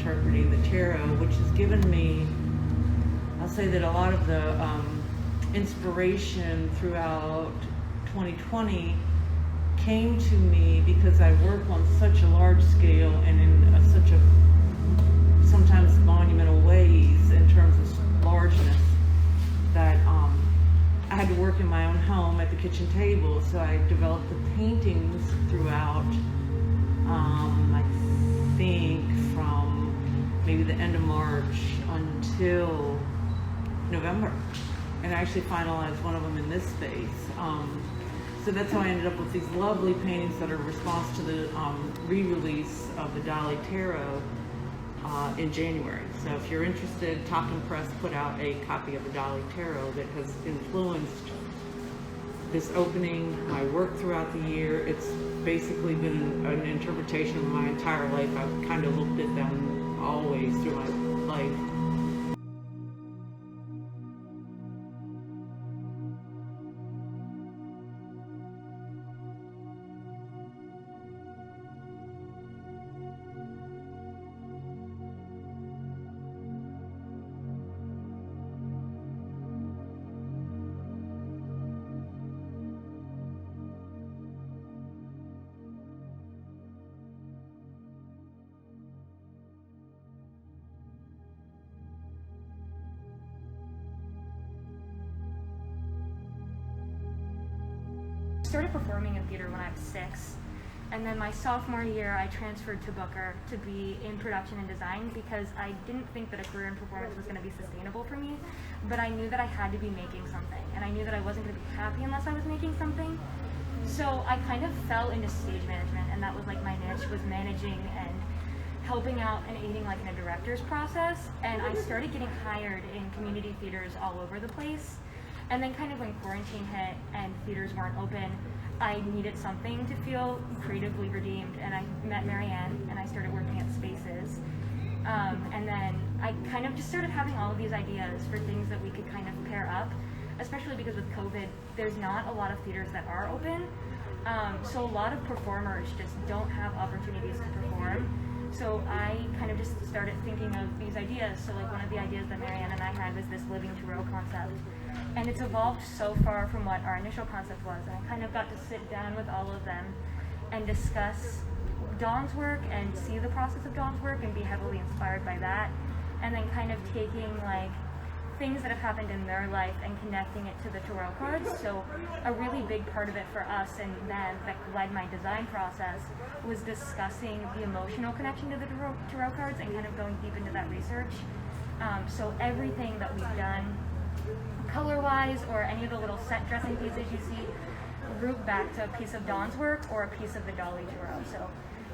interpreting the tarot, which has given me, I'll say that a lot of the inspiration throughout 2020 came to me because I work on such a large scale and in such a sometimes monumental ways in terms of largeness that I had to work in my own home at the kitchen table. So I developed the paintings throughout, I think from maybe the end of March until November. And I actually finalized one of them in this space. So that's how I ended up with these lovely paintings that are a response to the re-release of the Dolly Tarot in January. So if you're interested, Talking Press put out a copy of the Dolly Tarot that has influenced this opening, my work throughout the year. It's basically been an interpretation of my entire life. I've kind of looked at them always through my life. I started performing in theater when I was 6, and then my sophomore year I transferred to Booker to be in production and design because I didn't think that a career in performance was going to be sustainable for me, but I knew that I had to be making something, and I knew that I wasn't going to be happy unless I was making something. So I kind of fell into stage management, and that was like my niche, was managing and helping out and aiding like in a director's process, and I started getting hired in community theaters all over the place. And then kind of when quarantine hit and theaters weren't open, I needed something to feel creatively redeemed, and I met Marianne and I started working at SPAACES. And then I kind of just started having all of these ideas for things that we could kind of pair up, especially because with COVID, there's not a lot of theaters that are open. So a lot of performers just don't have opportunities to perform. So I kind of just started thinking of these ideas. So like one of the ideas that Marianne and I had was this living tarot concept. And it's evolved so far from what our initial concept was. And I kind of got to sit down with all of them and discuss Dawn's work and see the process of Dawn's work and be heavily inspired by that. And then kind of taking like things that have happened in their life and connecting it to the tarot cards. So a really big part of it for us and them that led my design process was discussing the emotional connection to the tarot cards and kind of going deep into that research. So everything that we've done color-wise or any of the little set dressing pieces you see root back to a piece of Dawn's work or a piece of the Dolly Tarot. So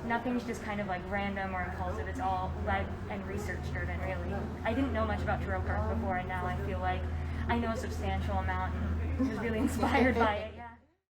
nothing's just kind of like random or impulsive. It's all led and research driven, really. I didn't know much about tarot cards before, and now I feel like I know a substantial amount and was really inspired by it.